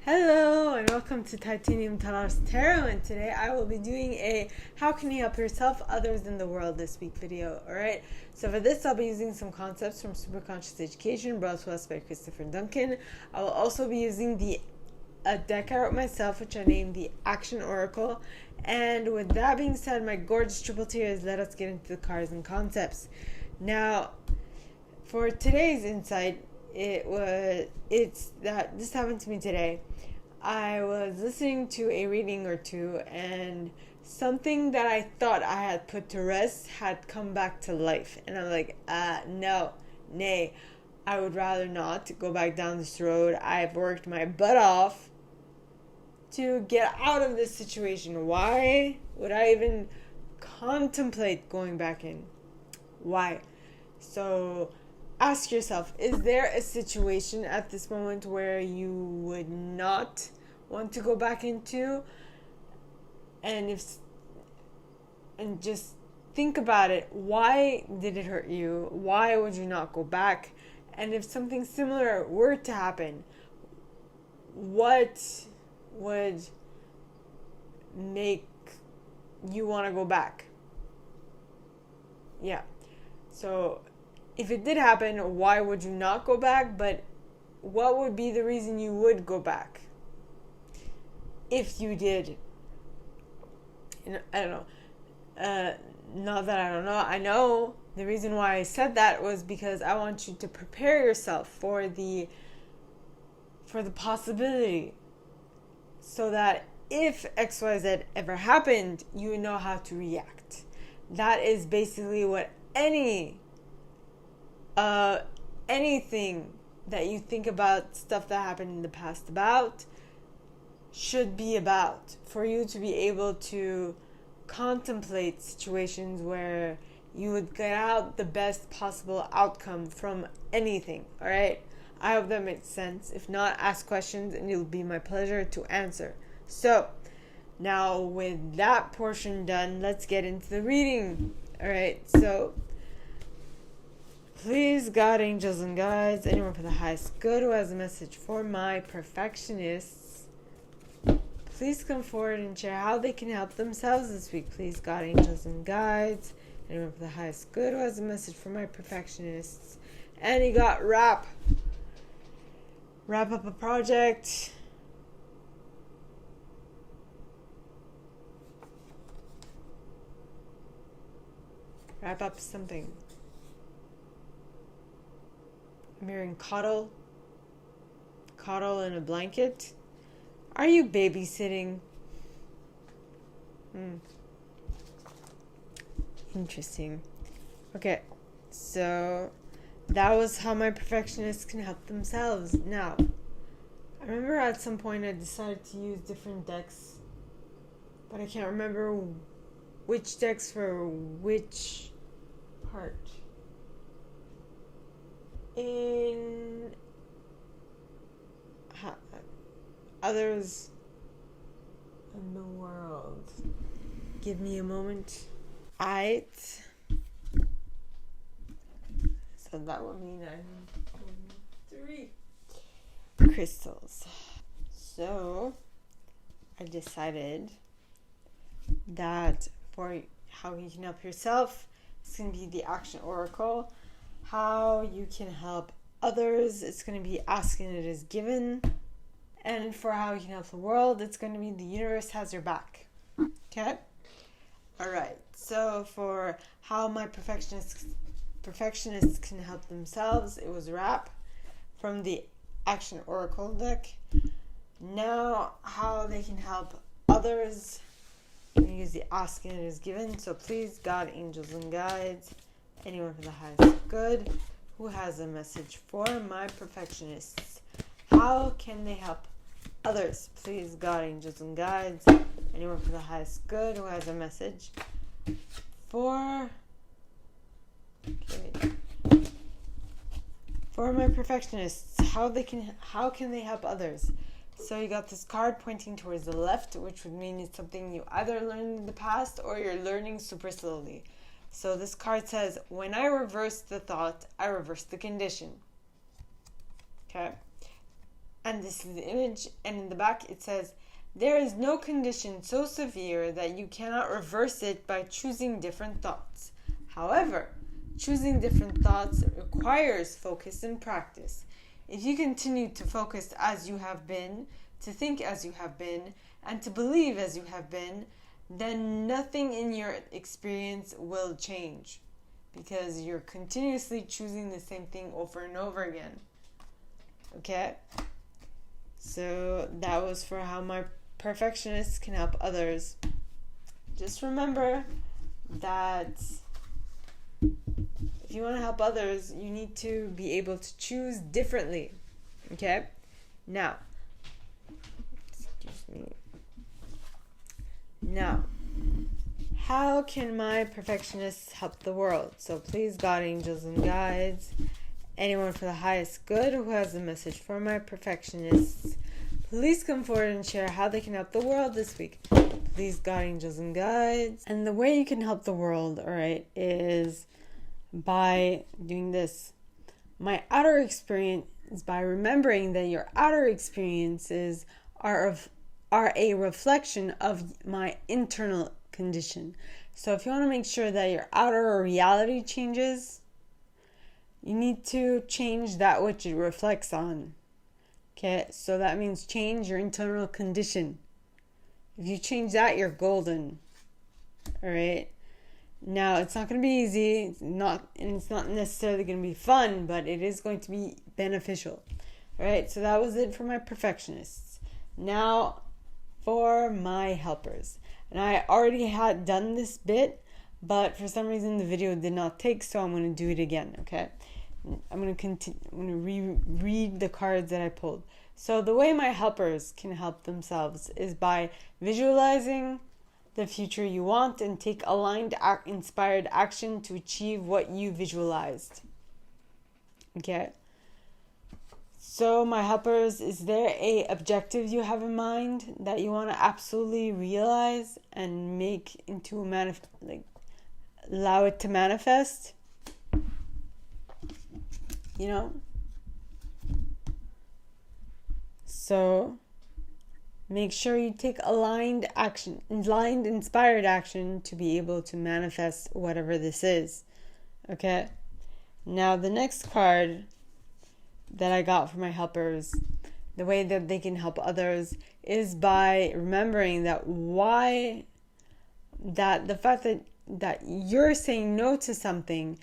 Hello and welcome to titaniumtalarstarot, and today I will be doing a how can you help yourself, others, in the world this week video. Alright, so for this I'll be using some concepts from Superconscious Education brought to us by Chris Duncan. I will also be using a deck I wrote myself, which I named the Action Oracle. And with that being said, my gorgeous triple tiers, let us get into the cards and concepts. Now, for today's insight, it's that this happened to me today. I was listening to a reading or two, and something that I thought I had put to rest had come back to life. And I'm like, nay, I would rather not go back down this road. I've worked my butt off to get out of this situation. Why would I even contemplate going back in? Why? So ask yourself, is there a situation at this moment where you would not want to go back into? And just think about it. Why did it hurt you? Why would you not go back? And if something similar were to happen, what would make you want to go back? Yeah. So if it did happen, why would you not go back? But what would be the reason you would go back? If you did. I don't know. Not that I don't know. I know the reason why I said that was because I want you to prepare yourself for the possibility, so that if XYZ ever happened, you know how to react. That is basically what anything that you think about, stuff that happened in the past about, should be about, for you to be able to contemplate situations where you would get out the best possible outcome from anything. All right, I hope that makes sense. If not, ask questions and it'll be my pleasure to answer. So now, with that portion done, let's get into the reading. All right, so please, God, angels, and guides, anyone for the highest good who has a message for my perfectionists, please come forward and share how they can help themselves this week. Please, God, angels, and guides, anyone for the highest good who has a message for my perfectionists. And you got wrap up a project. Wrap up something. I'm hearing coddle in a blanket. Are you babysitting? Interesting. Okay, so that was how my perfectionists can help themselves. Now, I remember at some point I decided to use different decks, but I can't remember which decks for which part in others in the world. Give me a moment. So that would mean I need 3 crystals. So I decided that for how you can help yourself, it's going to be the Action Oracle. How you can help others, it's going to be Asking It Is Given. And for how you can help the world, it's going to be The Universe Has Your Back. Okay? Alright, so for how my perfectionists can help themselves, it was wrap from the Action Oracle deck. Now, how they can help others, I'm going to use the Asking It Is Given. So please, God, angels, and guides, anyone for the highest good who has a message for my perfectionists, how can they help others? Please, God, angels, and guides, anyone for the highest good who has a message for my perfectionists, how can they help others? So you got this card pointing towards the left, which would mean it's something you either learned in the past or you're learning super slowly. So this card says, when I reverse the thought, I reverse the condition. Okay? And this is the image, and in the back it says, there is no condition so severe that you cannot reverse it by choosing different thoughts. However, choosing different thoughts requires focus and practice. If you continue to focus as you have been, to think as you have been, and to believe as you have been, then nothing in your experience will change, because you're continuously choosing the same thing over and over again. Okay? So that was for how my perfectionists can help others. Just remember that if you want to help others, you need to be able to choose differently. Okay? Now, how can my perfectionists help the world? So please, God, angels, and guides, anyone for the highest good who has a message for my perfectionists, please come forward and share how they can help the world this week. Please, God, angels, and guides. And the way you can help the world, alright, is by doing this. My outer experience is by remembering that your outer experiences are a reflection of my internal condition. So if you want to make sure that your outer reality changes, you need to change that which it reflects on. Okay, so that means change your internal condition. If you change that, you're golden. Alright? Now, it's not going to be easy. It's not necessarily going to be fun, but it is going to be beneficial. Alright, so that was it for my perfectionists. Now, for my helpers. And I already had done this bit, but for some reason the video did not take, so I'm going to do it again, okay? I'm going to read the cards that I pulled. So the way my helpers can help themselves is by visualizing the future you want and take aligned, inspired action to achieve what you visualized. Okay? So my helpers, is there a objective you have in mind that you want to absolutely realize and make into a allow it to manifest? You know? So make sure you take aligned, inspired action to be able to manifest whatever this is. Okay? Now the next card that I got for my helpers, the way that they can help others is by remembering that the fact that you're saying no to something,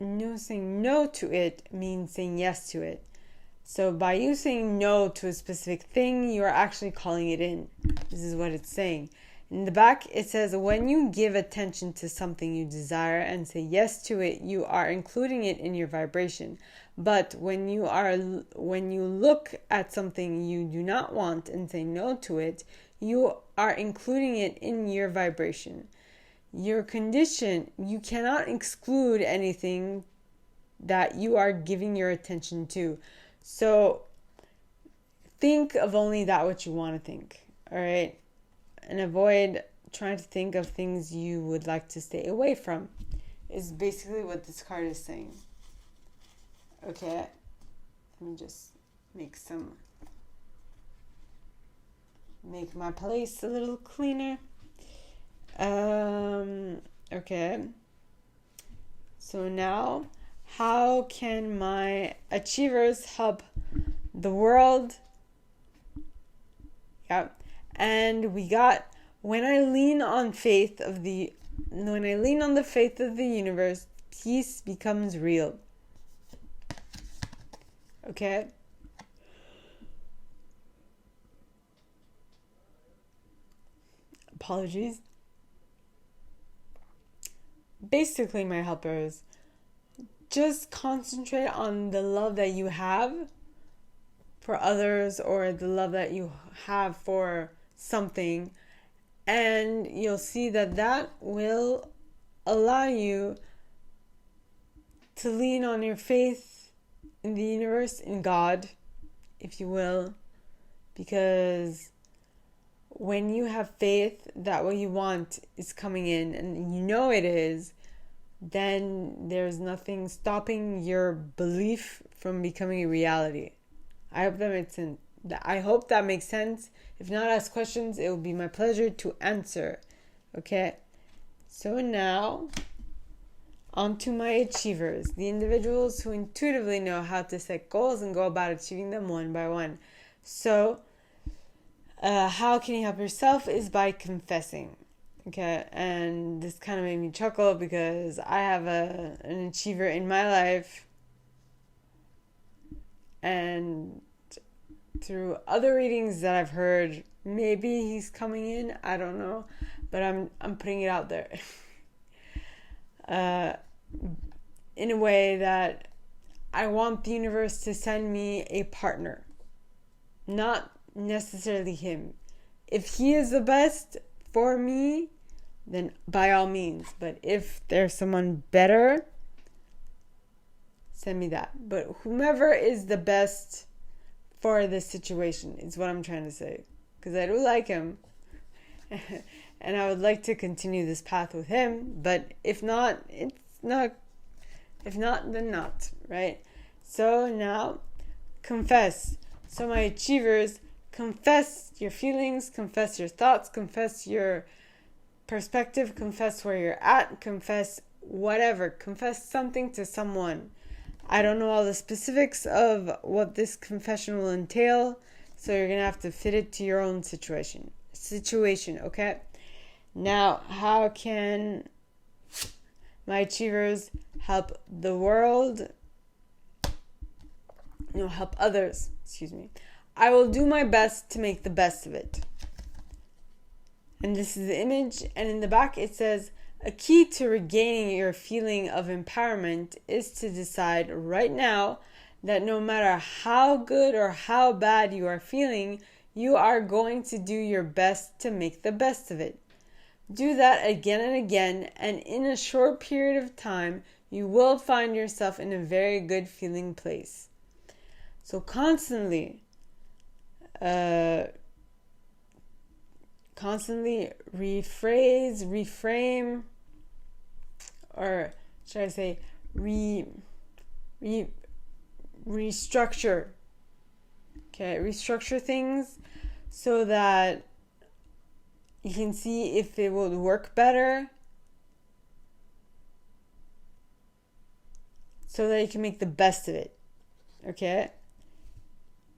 saying no to it means saying yes to it. So by you saying no to a specific thing, you are actually calling it in. This is what it's saying. In the back, it says, when you give attention to something you desire and say yes to it, you are including it in your vibration. But when you look at something you do not want and say no to it, you are including it in your vibration. Your condition, you cannot exclude anything that you are giving your attention to. So think of only that which you want to think, all right? And avoid trying to think of things you would like to stay away from, is basically what this card is saying. Okay, let me just make my place a little cleaner. Okay, so now, how can my achievers help the world? Yep. And we got, when I lean on the faith of the universe, peace becomes real. Okay? Apologies. Basically, my helpers, just concentrate on the love that you have for others, or the love that you have for something, and you'll see that will allow you to lean on your faith in the universe, in God, if you will, because when you have faith that what you want is coming in, and you know it is, then there's nothing stopping your belief from becoming a reality. I hope that makes sense. I hope that makes sense. If not, ask questions. It will be my pleasure to answer. Okay? So now, on to my achievers, the individuals who intuitively know how to set goals and go about achieving them one by one. So, how can you help yourself is by confessing. Okay, and this kind of made me chuckle because I have an achiever in my life, and through other readings that I've heard, maybe he's coming in, I don't know, but I'm putting it out there. In a way that I want the universe to send me a partner, not necessarily him. If he is the best for me, then by all means, but if there's someone better, send me that. But whomever is the best for this situation is what I'm trying to say, because I do like him and I would like to continue this path with him, but if not, it's not. If not, then not, right? So now, confess. So my achievers, confess your feelings, confess your thoughts, confess your perspective, confess where you're at, confess whatever, confess something to someone. I don't know all the specifics of what this confession will entail, so you're going to have to fit it to your own situation, okay? Now, how can my achievers help the world? Help others, I will do my best to make the best of it. And this is the image, and in the back it says, a key to regaining your feeling of empowerment is to decide right now that no matter how good or how bad you are feeling, you are going to do your best to make the best of it. Do that again and again, and in a short period of time, you will find yourself in a very good feeling place. So constantly rephrase, reframe, or should I say restructure. Okay, restructure things so that you can see if it will work better, so that you can make the best of it. Okay?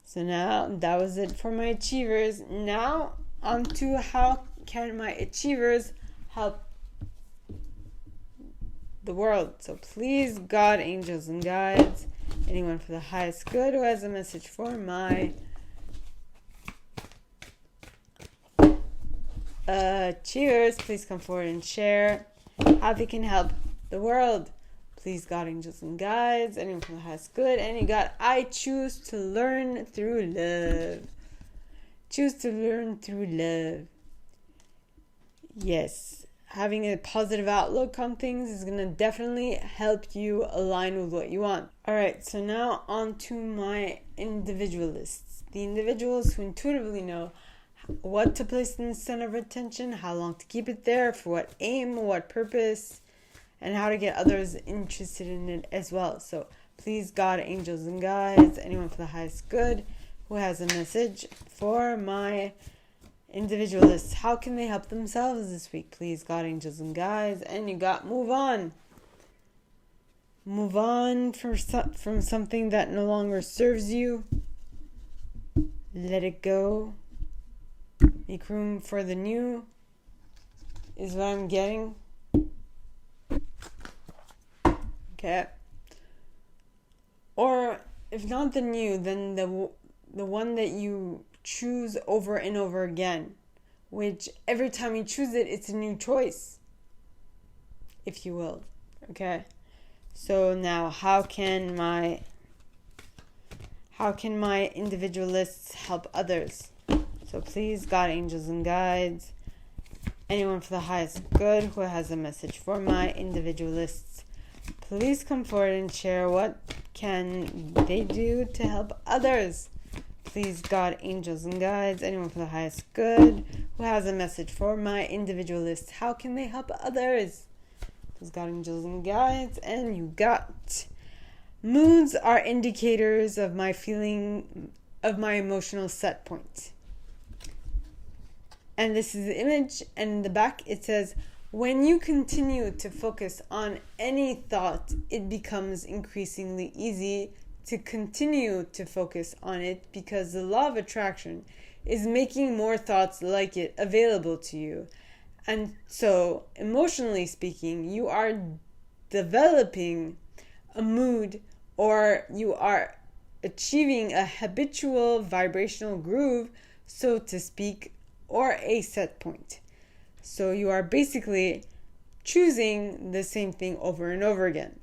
So now, that was it for my achievers. Now, on to how can my achievers help the world. So please, God, angels, and guides, anyone for the highest good who has a message for my achievers, please come forward and share how they can help the world. Please, God, angels, and guides, anyone from the highest good, and you got, I choose to learn through love. Choose to learn through love. Yes, having a positive outlook on things is going to definitely help you align with what you want. Alright, so now on to my individualists. The individuals who intuitively know what to place in the center of attention, how long to keep it there, for what aim, what purpose, and how to get others interested in it as well. So please, God, angels, and guides, anyone for the highest good who has a message for my individualists, how can they help themselves this week? Please, God, angels, and guides, and you got move on from something that no longer serves you. Let it go. Make room for the new is what I'm getting. Okay. Or if not the new, then the one that you choose over and over again, which every time you choose it, it's a new choice, if you will. Okay. So now, how can my individualists help others? So please, God, angels, and guides, anyone for the highest good who has a message for my individualists, please come forward and share what can they do to help others. Please, God, angels, and guides, anyone for the highest good who has a message for my individualists, how can they help others? Please, God, angels, and guides, and you got moods are indicators of my feeling of my emotional set point. And this is the image, and in the back it says, when you continue to focus on any thought, it becomes increasingly easy to continue to focus on it because the law of attraction is making more thoughts like it available to you. And so, emotionally speaking, you are developing a mood, or you are achieving a habitual vibrational groove, so to speak, or a set point. So you are basically choosing the same thing over and over again,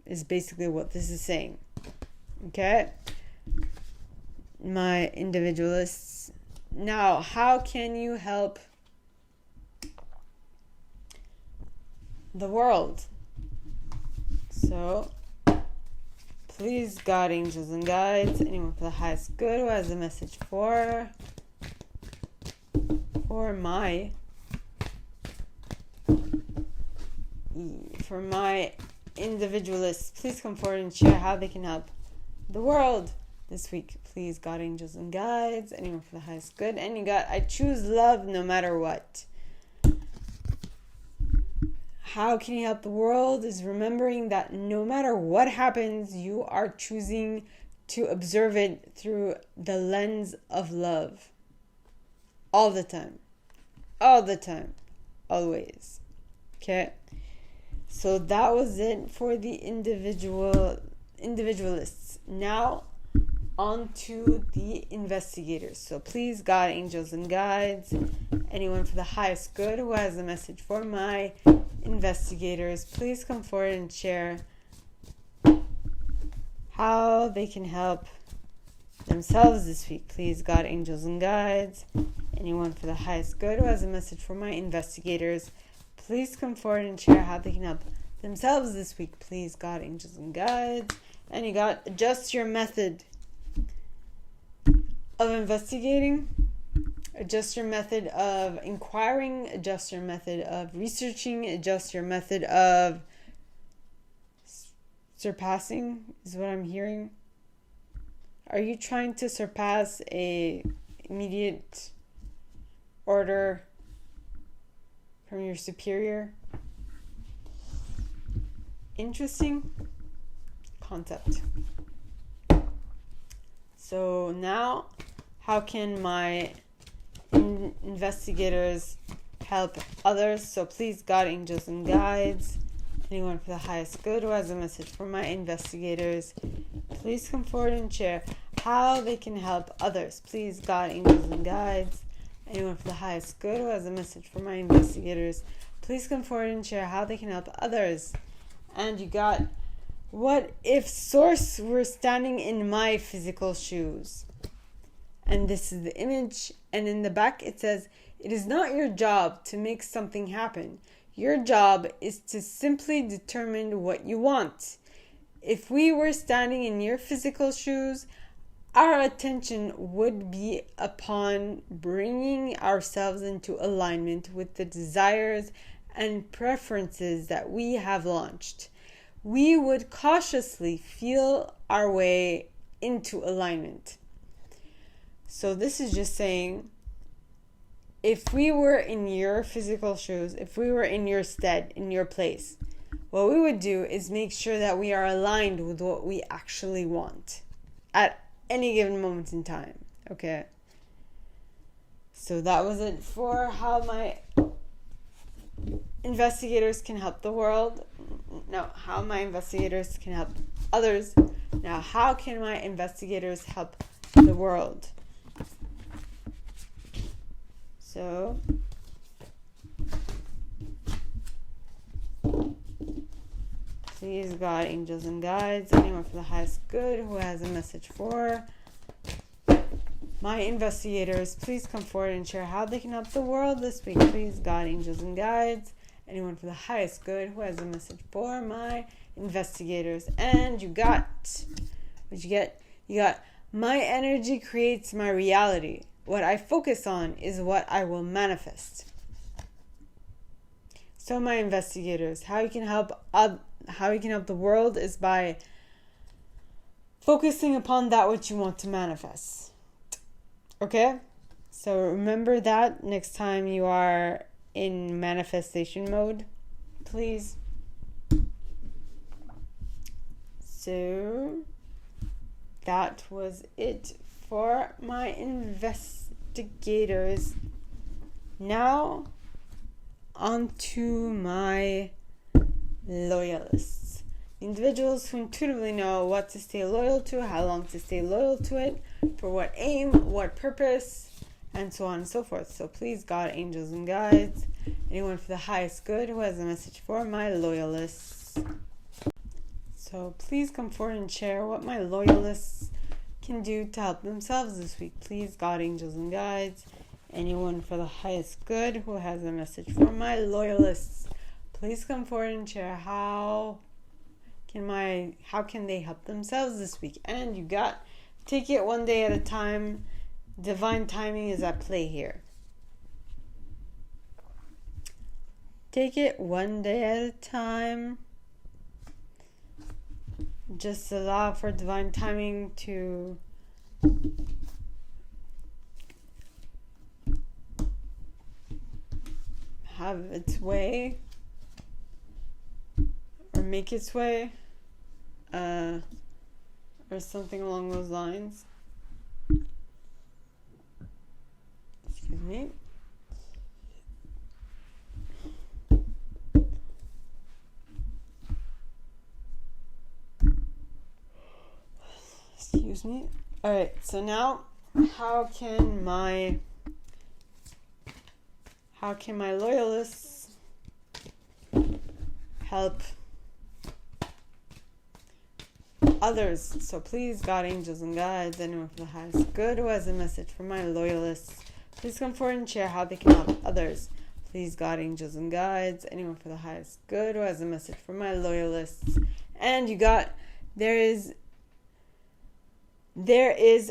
is basically what this is saying. Okay? My individualists. Now, how can you help the world? So, please, God, angels, and guides, anyone for the highest good who has a message for my individualists, please come forward and share how they can help the world this week. Please, God, angels, and guides, anyone for the highest good. And you got, I choose love no matter what. How can you help the world is remembering that no matter what happens, you are choosing to observe it through the lens of love. All the time. All the time. Always. Okay? So that was it for the individualists. Now, on to the investigators. So please, God, angels, and guides, anyone for the highest good who has a message for my investigators, please come forward and share how they can help themselves this week. Please, God, angels, and guides, anyone for the highest good who has a message for my investigators, please come forward and share how they can help themselves this week. Please, God, angels, and guides. And you got, adjust your method of investigating, adjust your method of inquiring, adjust your method of researching, adjust your method of surpassing, is what I'm hearing. Are you trying to surpass a immediate order from your superior? Interesting concept. So now, how can my investigators help others? So please, God, angels, and guides, anyone for the highest good who has a message for my investigators, please come forward and share how they can help others. Please, God, angels, and guides, anyone for the highest good who has a message for my investigators, please come forward and share how they can help others. And you got, what if Source were standing in my physical shoes? And this is the image, and in the back it says, it is not your job to make something happen. Your job is to simply determine what you want. If we were standing in your physical shoes, our attention would be upon bringing ourselves into alignment with the desires and preferences that we have launched. We would cautiously feel our way into alignment. So this is just saying, if we were in your physical shoes, if we were in your stead, in your place, what we would do is make sure that we are aligned with what we actually want at any given moment in time. Okay? So that was it for how my investigators can help the world. No, how my investigators can help others. Now, how can my investigators help the world? So, please, God, angels, and guides, anyone for the highest good who has a message for my investigators, please come forward and share how they can help the world this week. Please, God, angels, and guides, anyone for the highest good who has a message for my investigators. And you got, what you get? You got, my energy creates my reality. What I focus on is what I will manifest. So my investigators, how you can help the world is by focusing upon that which you want to manifest. Okay? So remember that next time you are in manifestation mode, please. So that was it for my investigators. Now on to my loyalists. Individuals who intuitively know what to stay loyal to, how long to stay loyal to it, for what aim, what purpose, and so on and so forth. So please, God, angels, and guides, anyone for the highest good who has a message for my loyalists. So please come forward and share what my loyalists can do to help themselves this week. Please, God, angels, and guides, anyone for the highest good who has a message for my loyalists. Please come forward and share how can they help themselves this week. And you got, take it one day at a time. Divine timing is at play here. Take it one day at a time. Just allow for divine timing to have its way, or make its way, or something along those lines. Excuse me. Excuse me. Alright, so now how can my loyalists help others? So please, God, angels, and guides, anyone for the highest good who has a message for my loyalists, please come forward and share how they can help others. Please, God, angels, and guides, anyone for the highest good who has a message for my loyalists. And you got, there is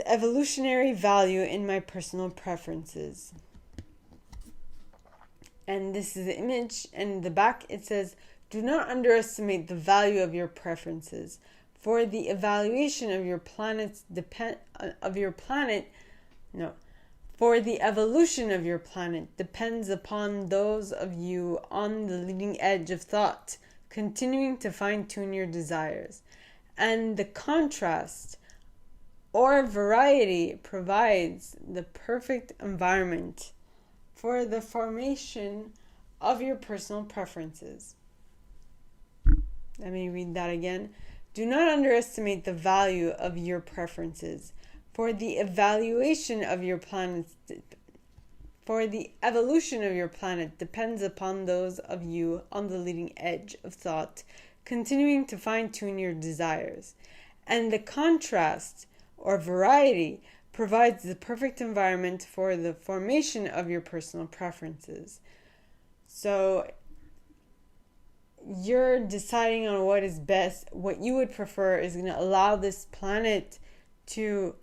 evolutionary value in my personal preferences. And this is the image, and in the back it says, do not underestimate the value of your preferences. For the evaluation of your For the evolution of your planet depends upon those of you on the leading edge of thought, continuing to fine-tune your desires. And the contrast or variety provides the perfect environment for the formation of your personal preferences. Let me read that again. Do not underestimate the value of your preferences. For the evolution of your planet depends upon those of you on the leading edge of thought, continuing to fine-tune your desires. And the contrast or variety provides the perfect environment for the formation of your personal preferences. So you're deciding on what is best, what you would prefer is going to allow this planet to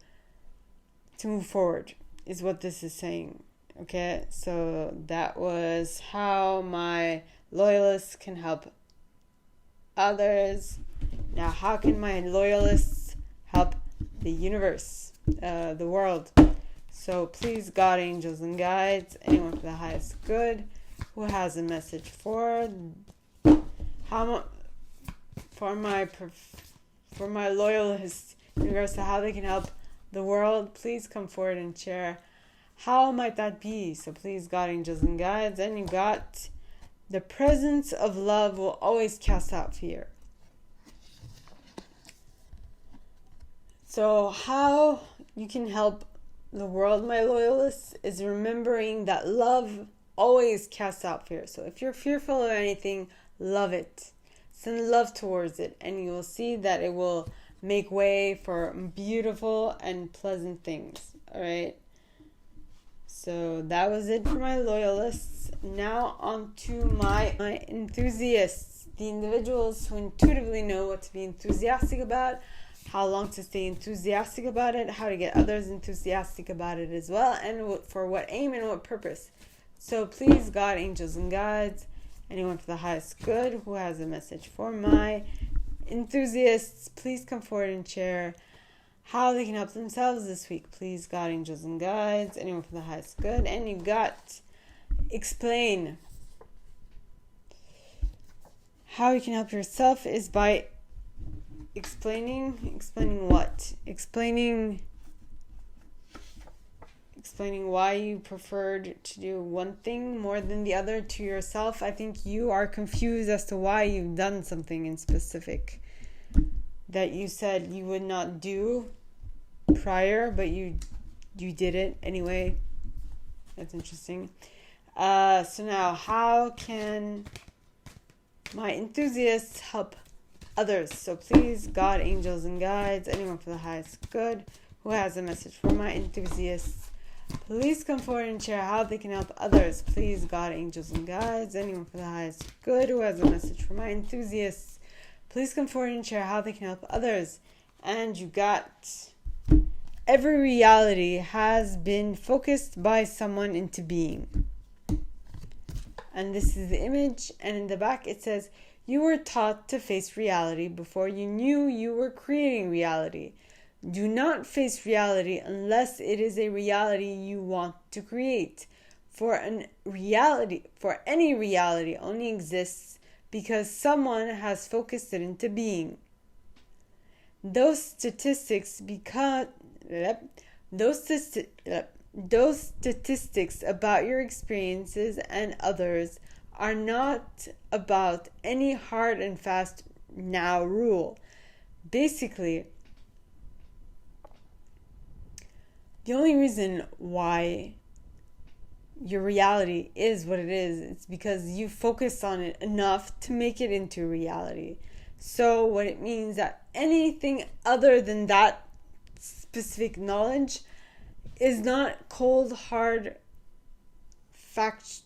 move forward, is what this is saying. Okay, so that was how my loyalists can help others. Now, how can my loyalists help the universe, the world? So please, God, angels, and guides, anyone for the highest good who has a message for my loyalists in regards to how they can help the world, please come forward and share how might that be. So please, God, angels, and guides, and you got, the presence of love will always cast out fear. So how you can help the world, my loyalists, is remembering that love always casts out fear. So if you're fearful of anything, love it. Send love towards it, and you will see that it will make way for beautiful and pleasant things. All right. So that was it for my loyalists. Now on to my enthusiasts, the individuals who intuitively know what to be enthusiastic about, how long to stay enthusiastic about it, how to get others enthusiastic about it as well, and for what aim and what purpose. So please, God, angels, and guides, anyone for the highest good who has a message for my enthusiasts, please come forward and share how they can help themselves this week. Please, God, angels, and guides, anyone for the highest good. And you got explain. How you can help yourself is by explaining what? Explaining why you preferred to do one thing more than the other to yourself. I think you are confused as to why you've done something in specific that you said you would not do prior, but you did it anyway. That's interesting. So now, how can my enthusiasts help others? So please, God, angels, and guides, anyone for the highest good who has a message for my enthusiasts, please come forward and share how they can help others. Please, God, angels, and guides, anyone for the highest good who has a message for my enthusiasts, please come forward and share how they can help others. And you got every reality has been focused by someone into being. And this is the image, and in the back it says, you were taught to face reality before you knew you were creating reality. Do not face reality unless it is a reality you want to create. For any reality only exists because someone has focused it into being. Those statistics about your experiences and others are not about any hard and fast now rule. Basically, the only reason why your reality is what it is, it's because you focus on it enough to make it into reality. So what it means that anything other than that specific knowledge is not cold, hard facts.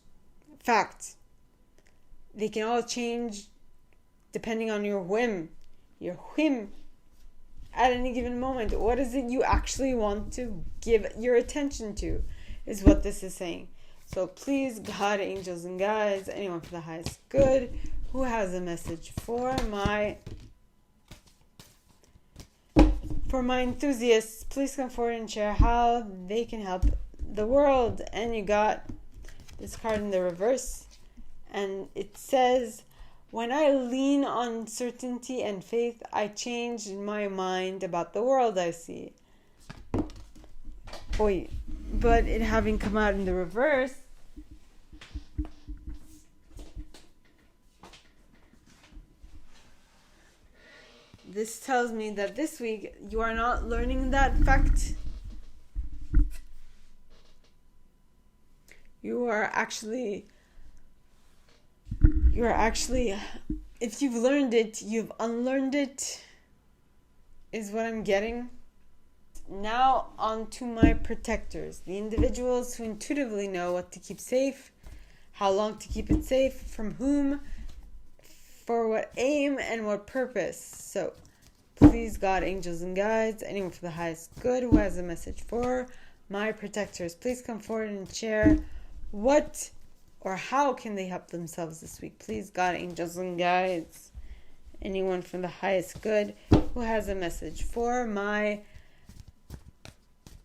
They can all change depending on your whim. Your whim at any given moment. What is it you actually want to give your attention to is what this is saying. So please, God, angels, and guides, anyone for the highest good who has a message for my enthusiasts, please come forward and share how they can help the world. And you got this card in the reverse, and it says, when I lean on certainty and faith, I change my mind about the world I see. But it having come out in the reverse, this tells me that this week you are not learning that fact. You are actually, if you've learned it, you've unlearned it, is what I'm getting. Now on to my protectors, the individuals who intuitively know what to keep safe, how long to keep it safe, from whom, for what aim, and what purpose. So please, God, angels, and guides, anyone for the highest good who has a message for my protectors, please come forward and share what or how can they help themselves this week. Please, God, angels, and guides, anyone from the highest good who has a message for my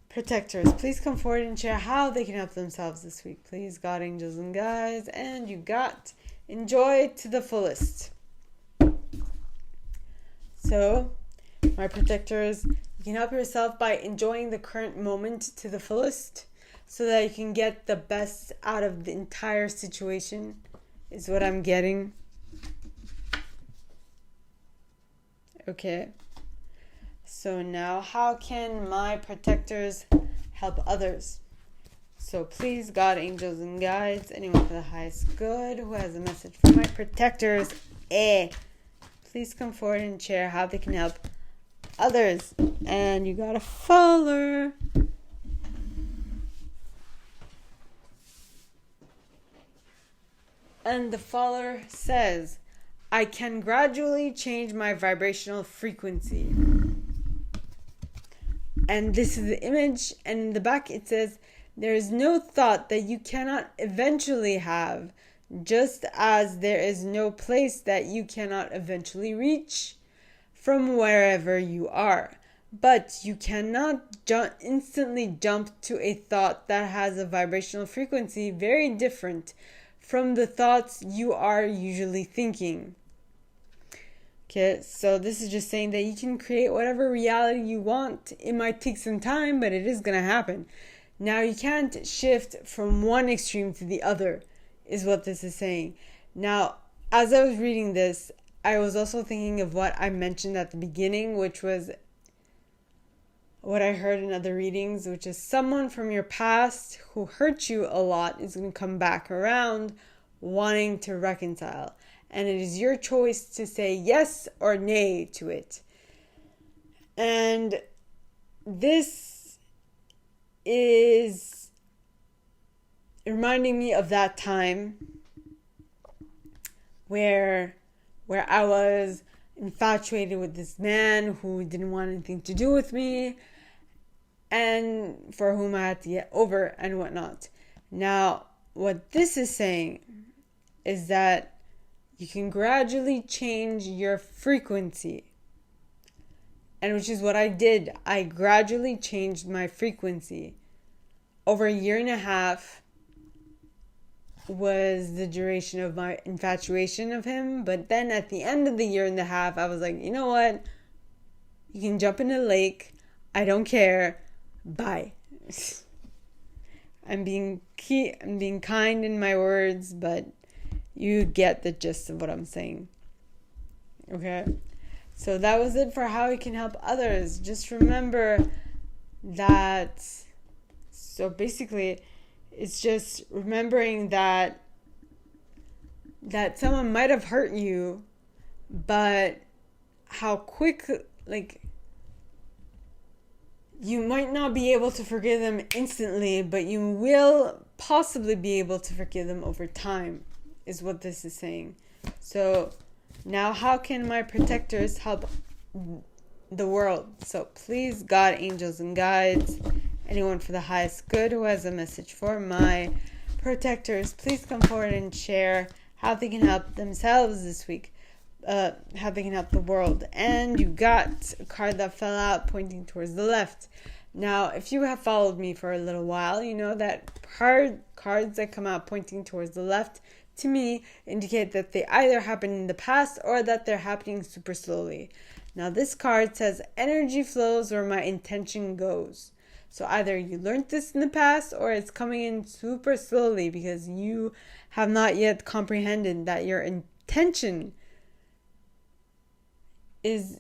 protectors, please come forward and share how they can help themselves this week. Please, God, angels, and guides, and you got enjoy to the fullest. So, my protectors, you can help yourself by enjoying the current moment to the fullest so that you can get the best out of the entire situation, is what I'm getting. Okay. So now, how can my protectors help others? So please, God, angels, and guides, anyone for the highest good who has a message for my protectors, please come forward and share how they can help others. And you got a follower. And the follower says, I can gradually change my vibrational frequency. And this is the image, and in the back it says, there is no thought that you cannot eventually have, just as there is no place that you cannot eventually reach from wherever you are. But you cannot instantly jump to a thought that has a vibrational frequency very different from the thoughts you are usually thinking. Okay, so this is just saying that you can create whatever reality you want. It might take some time, but it is going to happen. Now, you can't shift from one extreme to the other, is what this is saying. Now, as I was reading this, I was also thinking of what I mentioned at the beginning, which was what I heard in other readings, which is someone from your past who hurt you a lot is going to come back around wanting to reconcile. And it is your choice to say yes or nay to it. And this is reminding me of that time where I was infatuated with this man who didn't want anything to do with me and for whom I had to get over and whatnot. Now, what this is saying is that you can gradually change your frequency. And which is what I did. I gradually changed my frequency. Over a year and a half was the duration of my infatuation of him. But then at the end of the year and a half, I was like, you know what? You can jump in the lake. I don't care. Bye. I'm being kind in my words, but you get the gist of what I'm saying. Okay? So that was it for how we can help others. Just remember that. So basically, it's just remembering that someone might have hurt you, but how quick, you might not be able to forgive them instantly, but you will possibly be able to forgive them over time, is what this is saying. So now how can my protectors help the world? So please, God, angels, and guides, anyone for the highest good who has a message for my protectors, please come forward and share how they can help themselves this week. How they can help the world. And you got a card that fell out pointing towards the left. Now, if you have followed me for a little while, you know that cards that come out pointing towards the left, to me, indicate that they either happened in the past or that they're happening super slowly. Now, this card says, energy flows where my intention goes. So either you learned this in the past or it's coming in super slowly because you have not yet comprehended that your intention is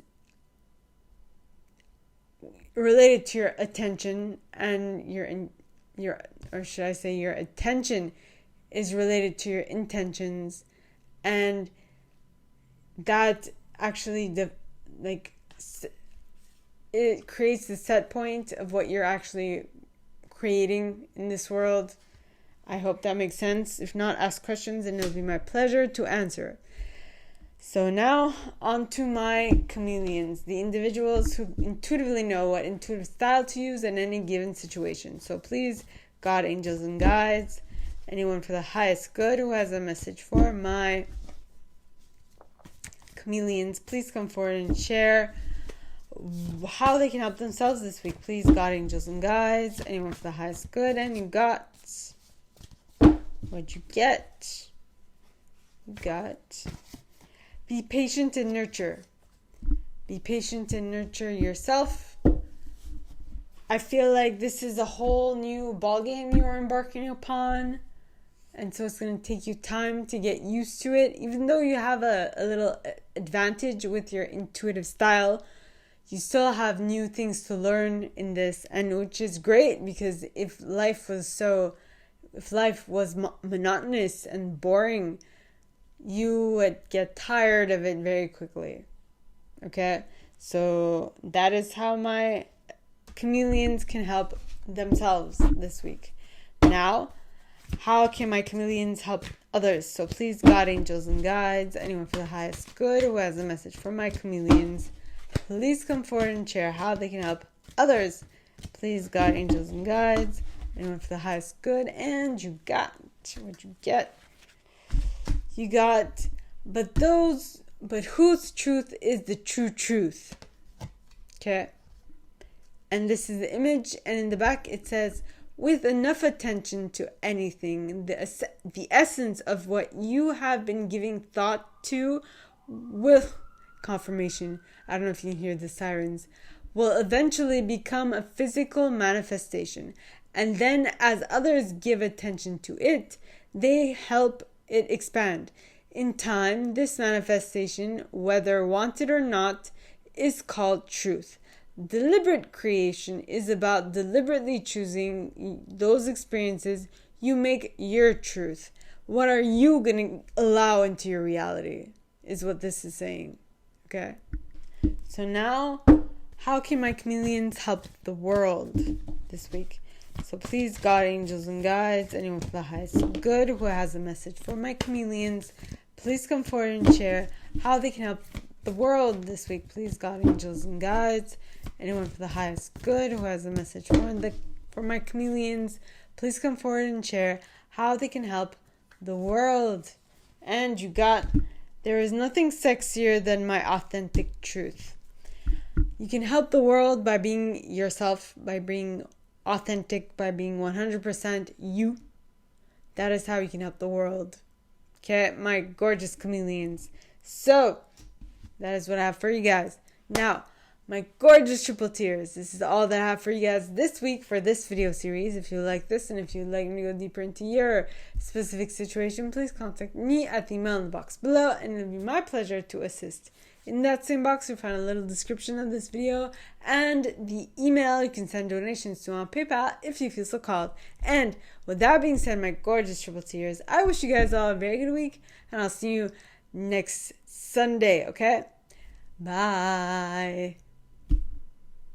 related to your attention, and your attention is related to your intentions, and that actually it creates the set point of what you're actually creating in this world. I hope that makes sense. If not, ask questions and it'll be my pleasure to answer. So now, on to my chameleons, the individuals who intuitively know what intuitive style to use in any given situation. So please, God, angels, and guides, anyone for the highest good who has a message for my chameleons, please come forward and share how they can help themselves this week. Please, God, angels, and guides, anyone for the highest good. And you got what you get. You got... Be patient and nurture. Be patient and nurture yourself. I feel like this is a whole new ballgame you're embarking upon. And so it's going to take you time to get used to it. Even though you have a little advantage with your intuitive style, you still have new things to learn in this. And which is great, because if life was monotonous and boring, you would get tired of it very quickly. Okay? So that is how my chameleons can help themselves this week. Now, how can my chameleons help others? So please, God, angels, and guides, anyone for the highest good who has a message for my chameleons, please come forward and share how they can help others. Please, God, angels, and guides, anyone for the highest good. And you got what you get. You got, but whose truth is the true truth? Okay? And this is the image, and in the back it says, with enough attention to anything, the essence of what you have been giving thought to will, confirmation, I don't know if you can hear the sirens, will eventually become a physical manifestation. And then as others give attention to it, they help it expand. In time, this manifestation, whether wanted or not, is called truth. Deliberate creation is about deliberately choosing those experiences you make your truth. What are you going to allow into your reality is what this is saying. Okay? So now, how can my chameleons help the world this week? So please, God, angels, and guides, anyone for the highest good who has a message for my chameleons, please come forward and share how they can help the world this week. Please, God, angels, and guides, anyone for the highest good who has a message for my chameleons, please come forward and share how they can help the world. And you got, there is nothing sexier than my authentic truth. You can help the world by being yourself, by being authentic, by being 100% you. That is how you can help the world. Okay, my gorgeous chameleons. So, that is what I have for you guys. Now, my gorgeous triple tears. This is all that I have for you guys this week for this video series. If you like this and if you'd like me to go deeper into your specific situation, please contact me at the email in the box below, and it'll be my pleasure to assist. In that same box, you'll find a little description of this video and the email you can send donations to on PayPal if you feel so called. And with that being said, my gorgeous triple tears, I wish you guys all a very good week, and I'll see you next Sunday, okay? Bye.